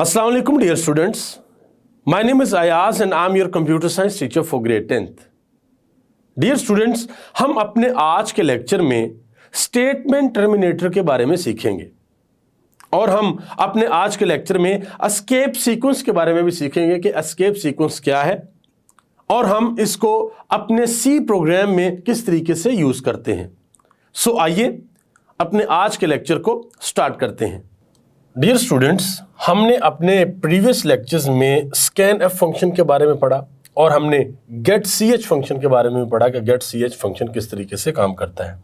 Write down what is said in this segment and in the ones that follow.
Assalamu alaikum dear students. My name is Ayaz and I am your computer science teacher for grade 10th. Dear students, हम अपने आज के lecture में statement terminator के बारे में सीखेंगे और हम अपने आज के लेक्चर में एस्केप सीक्वेंस के बारे में भी सीखेंगे कि एस्केप सीक्वेंस क्या है और हम इसको अपने सी प्रोग्राम में किस तरीके से यूज करते हैं। सो आइए अपने आज के लेक्चर को स्टार्ट करते हैं। डियर स्टूडेंट्स, हमने अपने प्रीवियस लेक्चर्स में स्कैन एफ फंक्शन के बारे में पढ़ा और हमने गेट सी एच फंक्शन के बारे में भी पढ़ा कि गेट सी एच फंक्शन किस तरीके से काम करता है।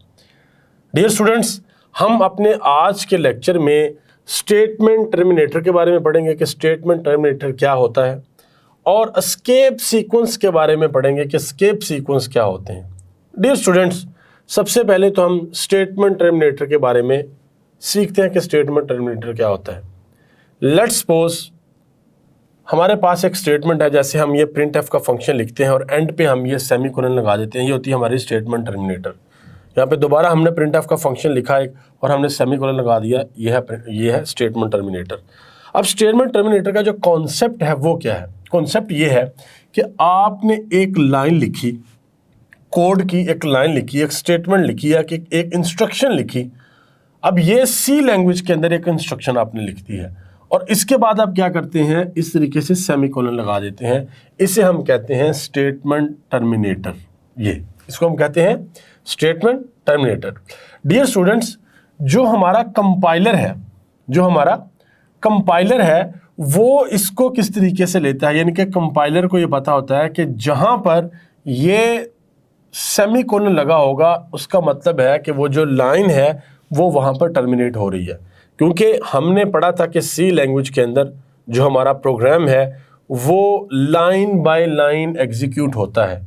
डियर स्टूडेंट्स, हम अपने आज के लेक्चर में स्टेटमेंट टर्मिनेटर के बारे में पढ़ेंगे कि स्टेटमेंट टर्मिनेटर क्या होता है और एस्केप सीक्वेंस के बारे में पढ़ेंगे कि एस्केप सीक्वेंस क्या होते हैं। डियर स्टूडेंट्स, सबसे पहले तो हम स्टेटमेंट टर्मिनेटर के बारे में सीखते हैं कि स्टेटमेंट टर्मिनेटर क्या होता है। लेट्स सपोज हमारे पास एक स्टेटमेंट है, जैसे हम ये प्रिंट एफ का फंक्शन लिखते हैं और एंड पे हम ये सेमीकोलन लगा देते हैं। ये होती है हमारी स्टेटमेंट टर्मिनेटर। यहाँ पे दोबारा हमने प्रिंट एफ का फंक्शन लिखा एक और हमने सेमीकोलन लगा दिया। ये है स्टेटमेंट टर्मिनेटर। अब स्टेटमेंट टर्मिनेटर का जो कॉन्सेप्ट है वो क्या है? कॉन्सेप्ट ये है कि आपने एक लाइन लिखी, कोड की एक लाइन लिखी, एक स्टेटमेंट लिखी या कि एक इंस्ट्रक्शन लिखी। अब ये सी लैंग्वेज के अंदर एक इंस्ट्रक्शन आपने लिख दी है और इसके बाद आप क्या करते हैं, इस तरीके से सेमीकोलन लगा देते हैं। इसे हम कहते हैं स्टेटमेंट टर्मिनेटर। ये इसको हम कहते हैं स्टेटमेंट टर्मिनेटर। डियर स्टूडेंट्स, जो हमारा कंपाइलर है वो इसको किस तरीके से लेता है, यानी कि कंपाइलर को ये पता होता है कि जहां पर ये सेमीकोलन लगा होगा उसका मतलब है कि वो जो लाइन है वो वहां पर टर्मिनेट हो रही है। क्योंकि हमने पढ़ा था कि सी लैंग्वेज के अंदर जो हमारा प्रोग्राम है वो लाइन बाय लाइन एग्जीक्यूट होता है।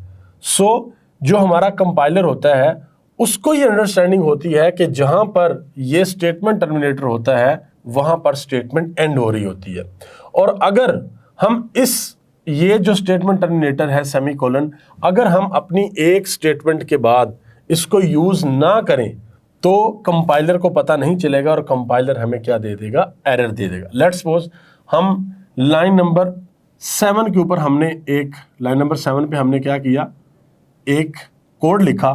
सो जो हमारा कंपाइलर होता है उसको ये अंडरस्टैंडिंग होती है कि जहां पर ये स्टेटमेंट टर्मिनेटर होता है वहां पर स्टेटमेंट एंड हो रही होती है। और अगर हम ये जो स्टेटमेंट टर्मिनेटर है सेमीकोलन, अगर हम अपनी एक स्टेटमेंट के बाद इसको यूज ना करें तो कंपाइलर को पता नहीं चलेगा और कंपाइलर हमें क्या दे देगा, एरर दे देगा। लेट्स सपोज हम लाइन नंबर 7 के ऊपर लाइन नंबर 7 पे हमने क्या किया, एक कोड लिखा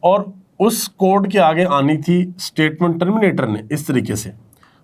और उस कोड के आगे आनी थी स्टेटमेंट टर्मिनेटर ने इस तरीके से,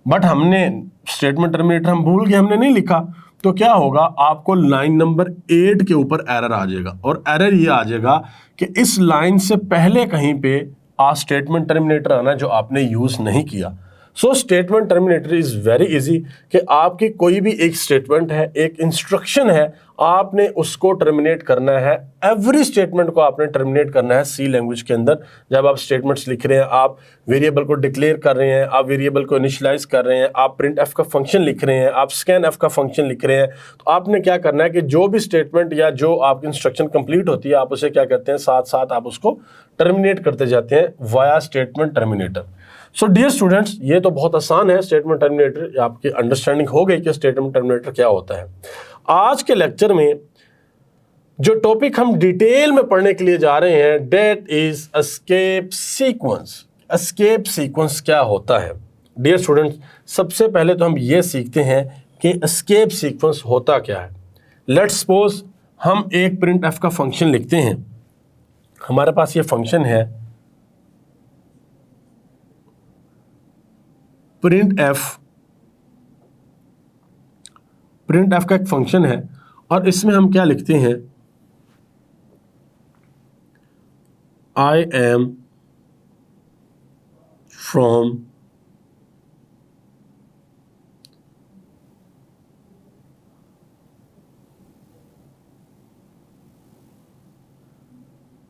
बट हमने स्टेटमेंट टर्मिनेटर हम भूल गए, हमने नहीं लिखा। तो क्या होगा, आपको लाइन नंबर 8 के ऊपर एरर आ जाएगा और एरर ये आ जाएगा कि इस लाइन से पहले कहीं पे स्टेटमेंट टर्मिनेटर आना जो आपने यूज नहीं किया। So statement terminator is very easy कि आपकी कोई भी एक स्टेटमेंट है, एक इंस्ट्रक्शन है, आपने उसको टर्मिनेट करना है। एवरी स्टेटमेंट को आपने टर्मिनेट करना है सी लैंग्वेज के अंदर। जब आप स्टेटमेंट्स लिख रहे हैं, आप वेरिएबल को डिक्लेयर कर रहे हैं, आप वेरिएबल को इनिशियलाइज कर रहे हैं, आप प्रिंट एफ का फंक्शन लिख रहे हैं, आप स्कैन एफ का फंक्शन लिख रहे हैं, तो आपने क्या करना है कि जो भी स्टेटमेंट या जो आपकी इंस्ट्रक्शन कंप्लीट होती है आप उसे क्या करते हैं, साथ साथ आप उसको टर्मिनेट करते जाते हैं via statement terminator. So dear students, ये तो बहुत आसान है स्टेटमेंट टर्मिनेटर, आपकी अंडरस्टैंडिंग हो गई कि स्टेटमेंट टर्मिनेटर क्या होता है। आज के लेक्चर में जो टॉपिक हम डिटेल में पढ़ने के लिए जा रहे हैं, that is escape sequence. Escape sequence क्या होता है? डियर स्टूडेंट्स, सबसे पहले तो हम ये सीखते हैं कि एस्केप सीक्वेंस होता क्या है। लेट्स सपोज हम एक प्रिंट एफ का फंक्शन लिखते हैं। हमारे पास ये फंक्शन है प्रिंट एफ का एक फंक्शन है और इसमें हम क्या लिखते हैं, आई am from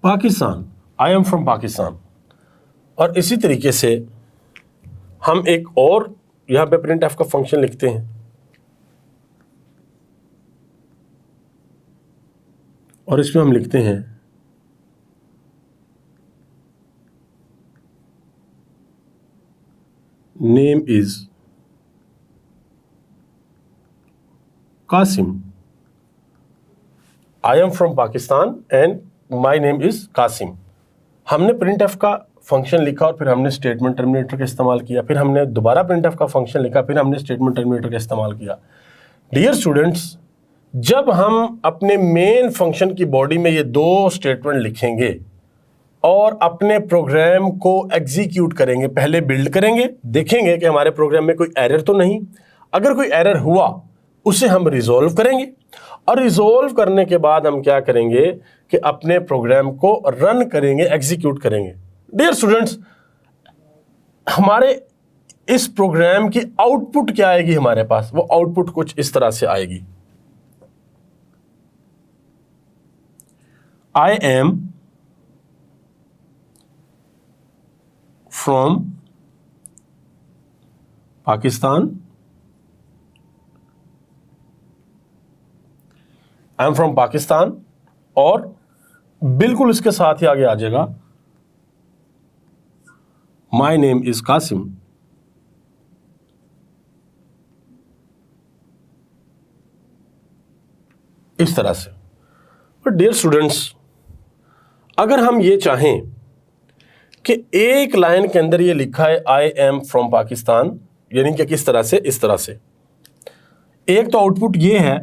Pakistan, I am from Pakistan. और इसी तरीके से हम एक और यहां पे प्रिंट एफ का फंक्शन लिखते हैं और इसमें हम लिखते हैं name is Qasim, I am from Pakistan and my name is Qasim. हमने प्रिंट एफ का फंक्शन लिखा और फिर हमने स्टेटमेंट टर्मिनेटर का इस्तेमाल किया, फिर हमने दोबारा प्रिंट एफ का फंक्शन लिखा, फिर हमने स्टेटमेंट टर्मिनेटर का इस्तेमाल किया। डियर स्टूडेंट्स, जब हम अपने मेन फंक्शन की बॉडी में ये दो स्टेटमेंट लिखेंगे और अपने प्रोग्राम को एग्जीक्यूट करेंगे, पहले बिल्ड करेंगे, देखेंगे कि हमारे प्रोग्राम में कोई एरर तो नहीं, अगर कोई एरर हुआ उसे हम रिजॉल्व करेंगे और रिजॉल्व करने के बाद हम क्या करेंगे कि अपने प्रोग्राम को रन करेंगे, एग्जीक्यूट करेंगे। डियर स्टूडेंट्स, हमारे इस प्रोग्राम की आउटपुट क्या आएगी हमारे पास? वो आउटपुट कुछ इस तरह से आएगी। आई am from Pakistan, I am from Pakistan, और बिल्कुल इसके साथ ही आगे आ जाएगा माई नेम इज कासिम। इस तरह से। और डियर स्टूडेंट्स, अगर हम ये चाहें कि एक लाइन के अंदर ये लिखा है आई एम फ्रॉम पाकिस्तान, यानी कि किस तरह से? इस तरह से। एक तो आउटपुट ये है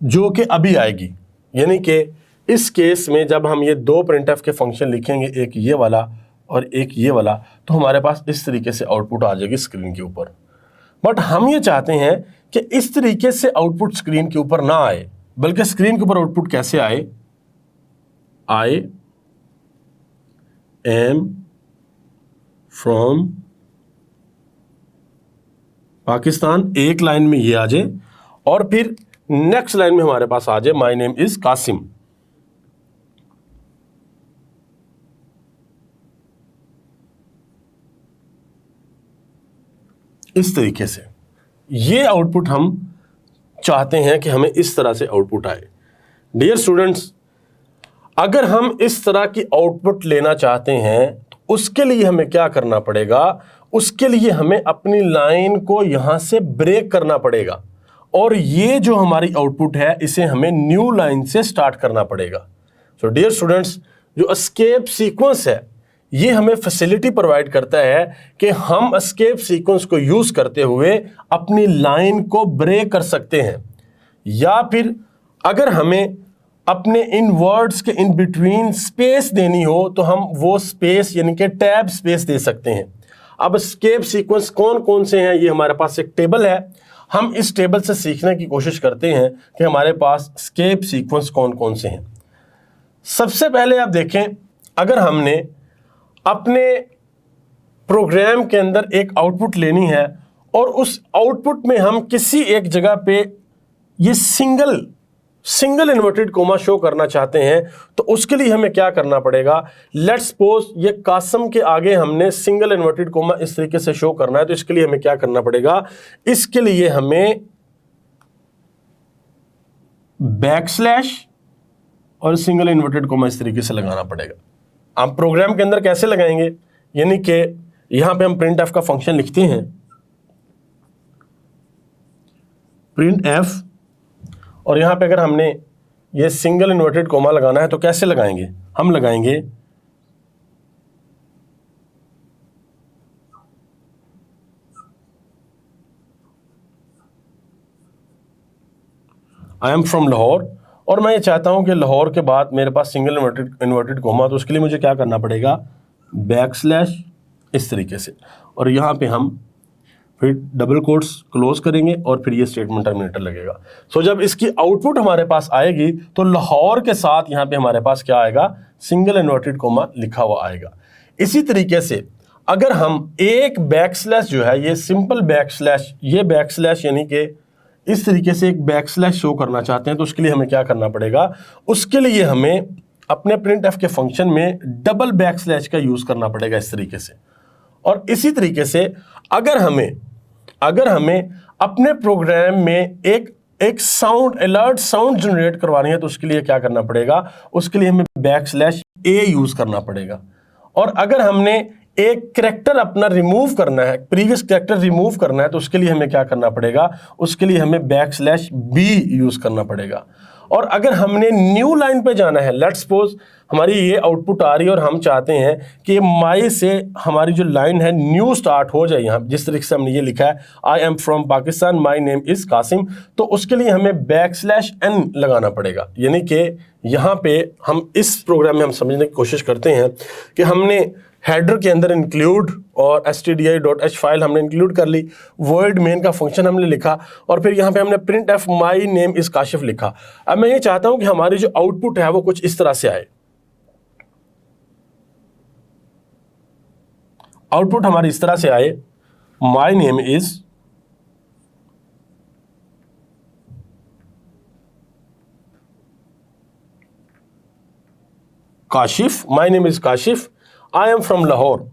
जो कि अभी आएगी, यानी कि इस केस में जब हम ये दो प्रिंटफ के फंक्शन लिखेंगे, एक ये वाला और एक ये वाला, तो हमारे पास इस तरीके से आउटपुट आ जाएगी स्क्रीन के ऊपर। बट हम ये चाहते हैं कि इस तरीके से आउटपुट स्क्रीन के ऊपर ना आए, बल्कि स्क्रीन के ऊपर आउटपुट कैसे आए? आई एम फ्रॉम पाकिस्तान, एक लाइन में ये आ जाए और फिर नेक्स्ट लाइन में हमारे पास आ जाए माई नेम इज कासिम। इस तरीके से ये आउटपुट हम चाहते हैं कि हमें इस तरह से आउटपुट आए। डियर स्टूडेंट्स, अगर हम इस तरह की आउटपुट लेना चाहते हैं तो उसके लिए हमें क्या करना पड़ेगा? उसके लिए हमें अपनी लाइन को यहां से ब्रेक करना पड़ेगा और ये जो हमारी आउटपुट है इसे हमें न्यू लाइन से स्टार्ट करना पड़ेगा। सो डियर स्टूडेंट्स, जो एस्केप सीक्वेंस है ये हमें फैसिलिटी प्रोवाइड करता है कि हम एस्केप सीक्वेंस को यूज करते हुए अपनी लाइन को ब्रेक कर सकते हैं, या फिर अगर हमें अपने इन वर्ड्स के इन बिटवीन स्पेस देनी हो तो हम वो स्पेस यानी कि टैब स्पेस दे सकते हैं। अब एस्केप सीक्वेंस कौन कौन से हैं, ये हमारे पास एक टेबल है। हम इस टेबल से सीखने की कोशिश करते हैं कि हमारे पास एस्केप सीक्वेंस कौन कौन से हैं। सबसे पहले आप देखें, अगर हमने अपने प्रोग्राम के अंदर एक आउटपुट लेनी है और उस आउटपुट में हम किसी एक जगह पे ये सिंगल इन्वर्टेड कोमा शो करना चाहते हैं, तो उसके लिए हमें क्या करना पड़ेगा? लेट्स सपोज ये कासिम के आगे हमने सिंगल इन्वर्टेड कोमा इस तरीके से शो करना है, तो इसके लिए हमें क्या करना पड़ेगा? इसके लिए हमें बैकस्लैश और सिंगल इन्वर्टेड कोमा इस तरीके से लगाना पड़ेगा। हम प्रोग्राम के अंदर कैसे लगाएंगे? यानी कि यहां पे हम प्रिंट एफ का फंक्शन लिखते हैं, प्रिंट एफ, और यहां पे अगर हमने ये सिंगल इन्वर्टेड कोमा लगाना है तो कैसे लगाएंगे? हम लगाएंगे आई एम फ्रॉम लाहौर, और मैं ये चाहता हूं कि लाहौर के बाद मेरे पास सिंगल इन्वर्टेड कोमा, तो उसके लिए मुझे क्या करना पड़ेगा? बैकस्लैश इस तरीके से, और यहां पे हम फिर डबल कोट्स क्लोज करेंगे और फिर ये स्टेटमेंट टर्मिनेटर लगेगा। सो जब इसकी आउटपुट हमारे पास आएगी तो लाहौर के साथ यहां पे हमारे पास क्या आएगा? सिंगल इन्वर्टेड कोमा लिखा हुआ आएगा। इसी तरीके से अगर हम एक बैकस्लैश जो है, ये सिंपल बैकस्लैश, ये बैकस्लैश यानी कि इस तरीके से एक बैकस्लैश शो करना चाहते हैं, तो उसके लिए हमें क्या करना पड़ेगा? उसके लिए हमें अपने प्रिंट एफ के फंक्शन में डबल बैकस्लैश का यूज करना पड़ेगा इस तरीके से। और इसी तरीके से अगर हमें अपने प्रोग्राम में एक साउंड, अलर्ट साउंड जनरेट करवानी है, तो उसके लिए क्या करना पड़ेगा? उसके लिए हमें बैकस्लैश ए यूज करना पड़ेगा। और अगर हमने एक कैरेक्टर अपना रिमूव करना है, प्रीवियस कैरेक्टर रिमूव करना है, तो उसके लिए हमें क्या करना पड़ेगा, उसके लिए हमें \b यूज करना पड़ेगा। और अगर हमने न्यू लाइन पे जाना है, लेट्स सपोज हमारी ये आउटपुट आ रही है और हम चाहते हैं कि माई से हमारी जो लाइन है न्यू स्टार्ट हो जाए, यहाँ जिस तरीके से हमने ये लिखा है I am from Pakistan, my name is Qasim, तो उसके लिए हमें \n लगाना पड़ेगा। यानी कि यहाँ पे हम इस प्रोग्राम में हम समझने की कोशिश करते हैं कि हमने हेडर के अंदर इंक्लूड और stdi.h फाइल हमने इंक्लूड कर ली, वर्ड मेन का फंक्शन हमने लिखा और फिर यहाँ पे हमने printf my name is Kashif लिखा। अब मैं ये चाहता हूं कि हमारी जो आउटपुट है वो कुछ इस तरह से आए। आउटपुट हमारी इस तरह से आए, माई name is Kashif, my name is Kashif, I am from Lahore.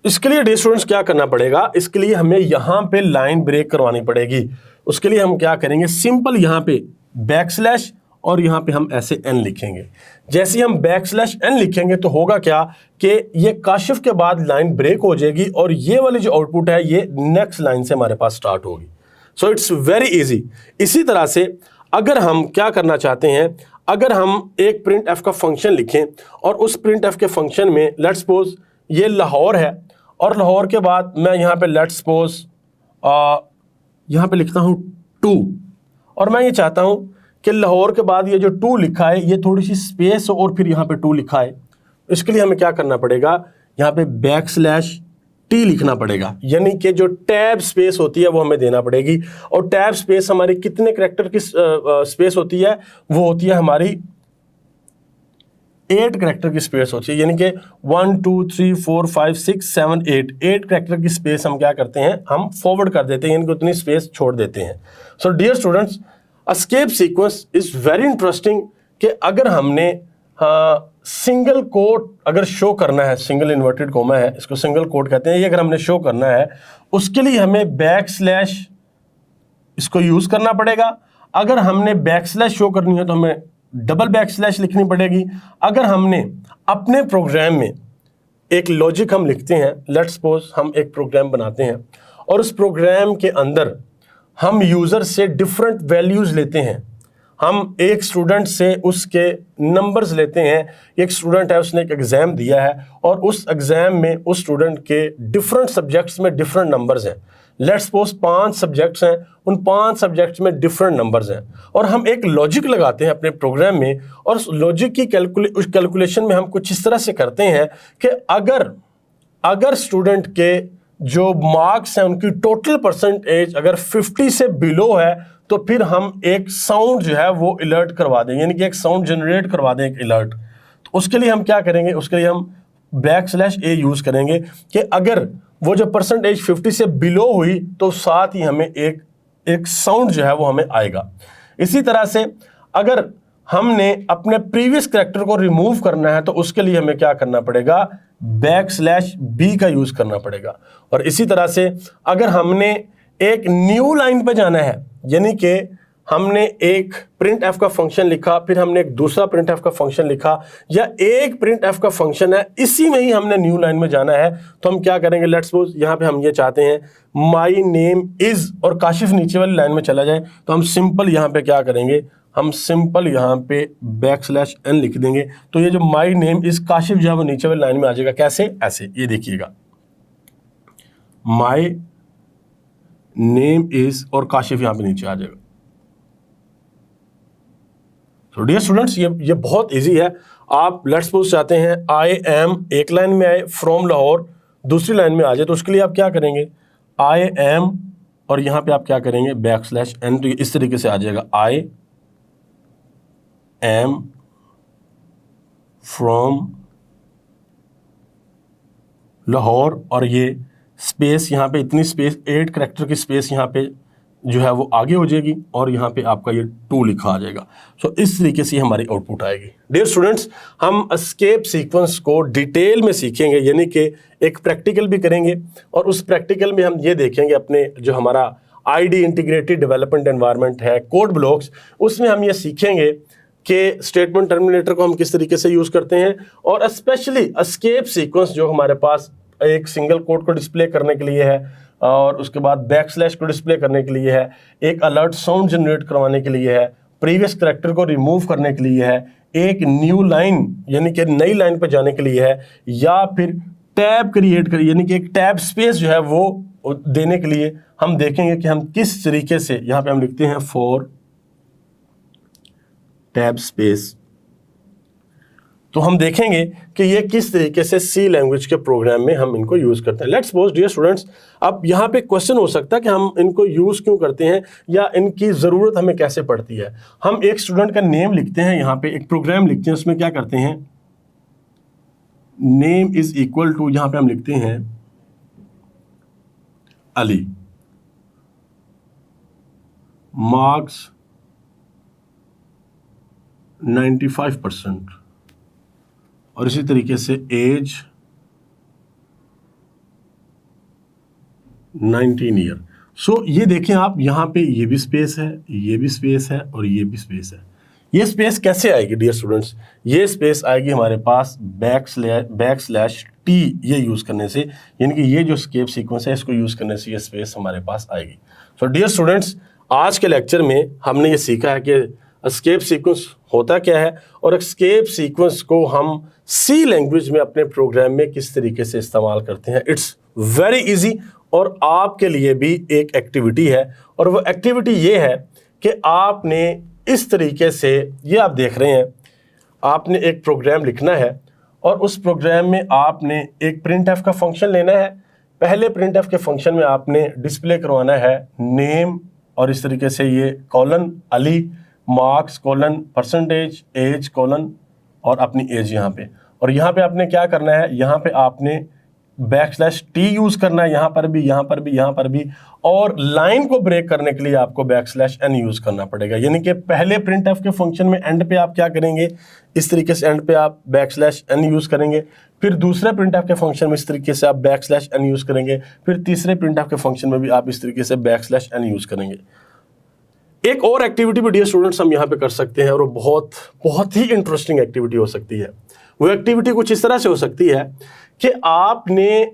इसके लिए डियर स्टूडेंट्स क्या करना पड़ेगा, इसके लिए हमें यहां पे लाइन ब्रेक करवानी पड़ेगी। उसके लिए हम क्या करेंगे, सिंपल यहां पे \, और यहां पे हम ऐसे n लिखेंगे। जैसे हम \n लिखेंगे तो होगा क्या कि ये काशिफ के बाद लाइन ब्रेक हो जाएगी और ये वाली जो आउटपुट है ये नेक्स्ट लाइन से हमारे पास स्टार्ट होगी। So it's very easy. इसी तरह से अगर हम क्या करना चाहते हैं, अगर हम एक printf का फंक्शन लिखें और उस printf के फंक्शन में लेट्स सपोज ये लाहौर है और लाहौर के बाद मैं यहाँ पे लेट्स सपोज यहाँ पे लिखता हूँ 2 और मैं ये चाहता हूँ कि लाहौर के बाद ये जो 2 लिखा है ये थोड़ी सी स्पेस हो और फिर यहाँ पे 2 लिखा है। इसके लिए हमें क्या करना पड़ेगा, यहाँ पे \t लिखना पड़ेगा, यानी कि जो टैब स्पेस होती है वो हमें देना पड़ेगी। और टैब स्पेस हमारी कितने कैरेक्टर की स्पेस होती है, वो होती है हमारी 8 कैरेक्टर की स्पेस होती है, यानी कि 1 2 3 4 5 6 7 8 कैरेक्टर की स्पेस हम क्या करते हैं, हम फॉरवर्ड कर देते हैं, यानी कि उतनी स्पेस छोड़ देते हैं। So dear students, escape sequence is very interesting कि अगर हमने सिंगल कोट अगर शो करना है, सिंगल इन्वर्टेड कोमा है, इसको सिंगल कोट कहते हैं, ये अगर हमने शो करना है उसके लिए हमें \, इसको यूज करना पड़ेगा। अगर हमने \, शो करनी है तो हमें \, लिखनी पड़ेगी। अगर हमने अपने प्रोग्राम में एक लॉजिक हम लिखते हैं, लेट्स सपोज हम एक प्रोग्राम बनाते हैं और उस प्रोग्राम के अंदर हम यूजर से डिफरेंट वैल्यूज लेते हैं, हम एक स्टूडेंट से उसके नंबर्स लेते हैं। एक स्टूडेंट है, उसने एक एग्जाम दिया है और उस एग्जाम में उस स्टूडेंट के डिफरेंट सब्जेक्ट्स में डिफरेंट नंबर्स हैं। लेट्स सपोज 5 सब्जेक्ट्स हैं, उन 5 सब्जेक्ट्स में डिफरेंट नंबर्स हैं और हम एक लॉजिक लगाते हैं अपने प्रोग्राम में और उस लॉजिक की कैलकुलेशन में हम कुछ इस तरह से करते हैं कि अगर स्टूडेंट के जो मार्क्स हैं उनकी टोटल परसेंटेज अगर 50 से बिलो है तो फिर हम एक साउंड जो है वो अलर्ट करवा दें, यानी कि एक साउंड जनरेट करवा दें, एक अलर्ट। तो उसके लिए हम क्या करेंगे, उसके लिए हम \a यूज करेंगे कि अगर वो जो परसेंटेज 50 से बिलो हुई तो साथ ही हमें एक साउंड जो है वो हमें आएगा। इसी तरह से अगर हमने अपने प्रीवियस कैरेक्टर को रिमूव करना है तो उसके लिए हमें क्या करना पड़ेगा, \b का यूज करना पड़ेगा। और इसी तरह से अगर हमने एक न्यू लाइन पे जाना है, यानी कि हमने एक printf का फंक्शन लिखा, फिर हमने एक दूसरा printf का फंक्शन लिखा, या एक printf का फंक्शन है, इसी में ही हमने न्यू लाइन में जाना है, तो हम क्या करेंगे, लेट्स सपोज यहाँ पे हम ये चाहते हैं माई नेम इज और काशिफ नीचे वाली लाइन में चला जाए, तो हम सिंपल यहाँ पे क्या करेंगे, हम सिंपल यहाँ पे \n लिख देंगे। तो ये जो माई नेम इज काशिफ जो है वो नीचे वाली लाइन में आ जाएगा। कैसे, ऐसे, ये देखिएगा, माई नेम इज और काशिफ यहाँ पे नीचे आ जाएगा। तो डियर स्टूडेंट्स, ये बहुत इजी है। आप लेट्स सपोज चाहते हैं आई एम एक लाइन में आए, फ्रॉम लाहौर दूसरी लाइन में आ जाए, तो उसके लिए आप क्या करेंगे, आई एम और यहाँ पे आप क्या करेंगे \n, तो इस तरीके से आ जाएगा, आई एम फ्रॉम लाहौर और ये स्पेस यहाँ पे इतनी स्पेस 8 कैरेक्टर की स्पेस यहाँ पे जो है वो आगे हो जाएगी और यहाँ पे आपका ये 2 लिखा आ जाएगा। सो इस तरीके से हमारी आउटपुट आएगी। डियर स्टूडेंट्स, हम एस्केप सीक्वेंस को डिटेल में सीखेंगे, यानी कि एक प्रैक्टिकल भी करेंगे और उस प्रैक्टिकल में हम ये देखेंगे अपने जो हमारा आईडी इंटीग्रेटेड डेवलपमेंट एनवायरनमेंट है, कोड ब्लॉक्स, उसमें हम ये सीखेंगे कि स्टेटमेंट टर्मिनेटर को हम किस तरीके से यूज़ करते हैं, और स्पेशली एस्केप सीक्वेंस जो हमारे पास एक सिंगल कोड को डिस्प्ले करने के लिए है, और उसके बाद बैकस्लैश को डिस्प्ले करने के लिए है, एक अलर्ट साउंड जनरेट करवाने के लिए है, प्रीवियस करैक्टर को रिमूव करने के लिए है, एक न्यू लाइन यानी कि नई लाइन पर जाने के लिए है, या फिर टैब क्रिएट कर यानी कि एक टैब स्पेस जो है वो देने के लिए हम देखेंगे कि हम किस तरीके से, यहाँ पे हम लिखते हैं फॉर टैब स्पेस, तो हम देखेंगे कि ये किस तरीके से सी लैंग्वेज के प्रोग्राम में हम इनको यूज़ करते हैं। लेट्स सपोज डियर स्टूडेंट्स, अब यहाँ पे क्वेश्चन हो सकता है कि हम इनको यूज़ क्यों करते हैं या इनकी ज़रूरत हमें कैसे पड़ती है। हम एक स्टूडेंट का नेम लिखते हैं, यहाँ पे एक प्रोग्राम लिखते हैं, उसमें क्या करते हैं, नेम इज इक्वल टू, यहाँ पे हम लिखते हैं अली, मार्क्स 95%, और इसी तरीके से एज 19 ईयर। सो ये देखें आप, यहाँ पे ये भी स्पेस है, ये भी स्पेस है, और ये भी स्पेस है। ये स्पेस कैसे आएगी डियर स्टूडेंट्स? ये स्पेस आएगी हमारे पास बैकस्लैश टी ये यूज़ करने से, यानी कि ये जो एस्केप सीक्वेंस है इसको यूज़ करने से ये स्पेस हमारे पास आएगी। सो डियर स्टूडेंट्स, आज के लेक्चर में हमने ये सीखा है कि एस्केप सीक्वेंस होता क्या है, और एस्केप सीक्वेंस को हम सी लैंग्वेज में अपने प्रोग्राम में किस तरीके से इस्तेमाल करते हैं। इट्स वेरी इजी, और आपके लिए भी एक एक्टिविटी है, और वो एक्टिविटी ये है कि आपने इस तरीके से, ये आप देख रहे हैं, आपने एक प्रोग्राम लिखना है, और उस प्रोग्राम में आपने एक प्रिंट एफ का फंक्शन लेना है। पहले प्रिंट एफ के फंक्शन में आपने डिस्प्ले करवाना है नेम, और इस तरीके से ये colon Ali, marks colon percentage, age colon, और अपनी एज यहाँ पे, और यहाँ पे आपने क्या करना है, यहाँ पे आपने बैकस्लैश टी यूज़ करना है, यहाँ पर भी, यहाँ पर भी, यहाँ पर भी, और लाइन को ब्रेक करने के लिए आपको बैकस्लैश एन यूज़ करना पड़ेगा। यानी कि पहले प्रिंट एफ के फंक्शन में एंड पे आप क्या करेंगे, इस तरीके से एंड पे आप बैकस्लैश एन यूज़ करेंगे, फिर दूसरे प्रिंट एफ के फंक्शन में इस तरीके से आप बैकस्लैश एन यूज़ करेंगे, फिर तीसरे प्रिंट एफ के फंक्शन में भी आप इस तरीके से बैकस्लैश एन यूज़ करेंगे। एक और एक्टिविटी भी डियर स्टूडेंट्स हम यहाँ पे कर सकते हैं, और वो बहुत ही इंटरेस्टिंग एक्टिविटी हो सकती है। वो एक्टिविटी कुछ इस तरह से हो सकती है कि आपने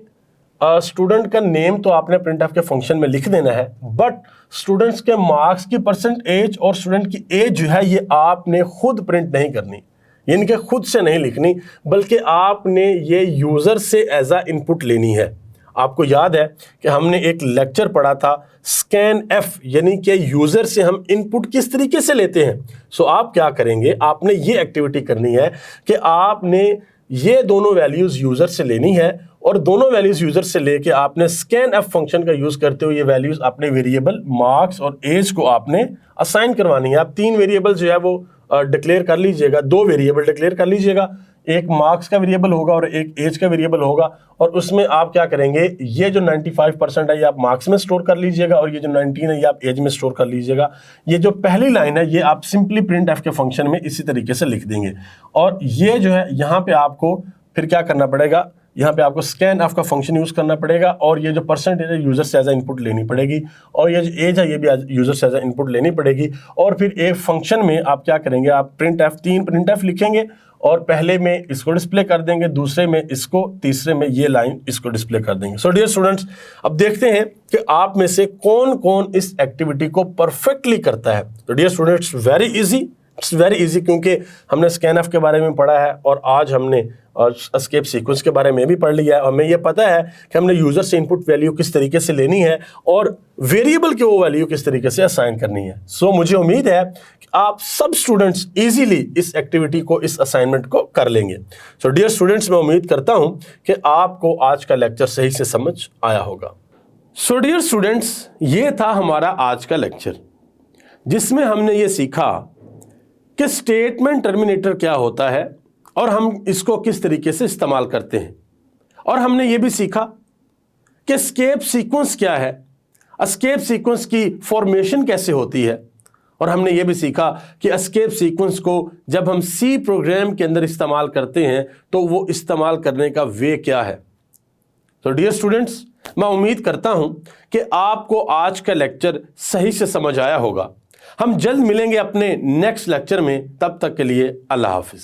स्टूडेंट का नेम तो आपने प्रिंट एफ के फंक्शन में लिख देना है, बट स्टूडेंट्स के मार्क्स की परसेंटेज और स्टूडेंट की एज जो है ये आपने खुद प्रिंट नहीं करनी, यानी कि खुद से नहीं लिखनी, बल्कि आपने ये यूज़र से एज आ इनपुट लेनी है। आपको याद है कि हमने एक लेक्चर पढ़ा था स्कैन एफ, यानी कि यूज़र से हम इनपुट किस तरीके से लेते हैं। सो आप क्या करेंगे, आपने ये एक्टिविटी करनी है कि आपने ये दोनों वैल्यूज़ यूज़र से लेनी है, और दोनों वैल्यूज़ यूज़र से लेके आपने स्कैन एफ फंक्शन का यूज़ करते हुए ये वैल्यूज़ अपने वेरिएबल मार्क्स और एज को आपने असाइन करवानी है। आप 3 वेरिएबल जो है वो डिक्लेयर कर लीजिएगा, 2 वेरिएबल डिक्लेयर कर लीजिएगा, एक मार्क्स का वेरिएबल होगा और एक एज का वेरिएबल होगा, और उसमें आप क्या करेंगे, ये जो 95% है ये आप मार्क्स में स्टोर कर लीजिएगा, और ये जो 19 है ये आप एज में स्टोर कर लीजिएगा। ये जो पहली लाइन है ये आप सिंपली प्रिंट एफ के फंक्शन में इसी तरीके से लिख देंगे, और ये जो है यहाँ पे आपको फिर क्या करना पड़ेगा, यहाँ पे आपको स्कैन एफ का फंक्शन यूज़ करना पड़ेगा, और ये जो परसेंटेज है यूज़र से एज आ इनपुट लेनी पड़ेगी, और ये जो एज है ये भी यूज़र से एज आ इनपुट लेनी पड़ेगी। और फिर एक फंक्शन में आप क्या करेंगे, आप प्रिंट एफ 3 प्रिंट एफ लिखेंगे, और पहले में इसको डिस्प्ले कर देंगे, दूसरे में इसको, तीसरे में ये लाइन इसको डिस्प्ले कर देंगे। सो डियर स्टूडेंट्स, अब देखते हैं कि आप में से कौन कौन इस एक्टिविटी को परफेक्टली करता है। तो dear students, very easy, it's very easy, क्योंकि हमने स्कैन एफ के बारे में पढ़ा है, और आज हमने एस्केप सीक्वेंस के बारे में भी पढ़ लिया है, और हमें ये पता है कि हमने यूज़र से इनपुट वैल्यू किस तरीके से लेनी है, और वेरिएबल की वो वैल्यू किस तरीके से असाइन करनी है। सो मुझे उम्मीद है कि आप सब स्टूडेंट्स इजीली इस एक्टिविटी को, इस असाइनमेंट को कर लेंगे। सो डियर स्टूडेंट्स, मैं उम्मीद करता हूँ कि आपको आज का लेक्चर सही से समझ आया होगा। सो डियर स्टूडेंट्स, ये था हमारा आज का लेक्चर, जिसमें हमने ये सीखा कि स्टेटमेंट टर्मिनेटर क्या होता है और हम इसको किस तरीके से इस्तेमाल करते हैं, और हमने ये भी सीखा कि एस्केप सीक्वेंस क्या है, एस्केप सीक्वेंस की फॉर्मेशन कैसे होती है, और हमने ये भी सीखा कि एस्केप सीक्वेंस को जब हम सी प्रोग्राम के अंदर इस्तेमाल करते हैं तो वो इस्तेमाल करने का वे क्या है। तो डियर स्टूडेंट्स, मैं उम्मीद करता हूं कि आपको आज का लेक्चर सही से समझ आया होगा। हम जल्द मिलेंगे अपने नेक्स्ट लेक्चर में, तब तक के लिए अल्लाह हाफिज।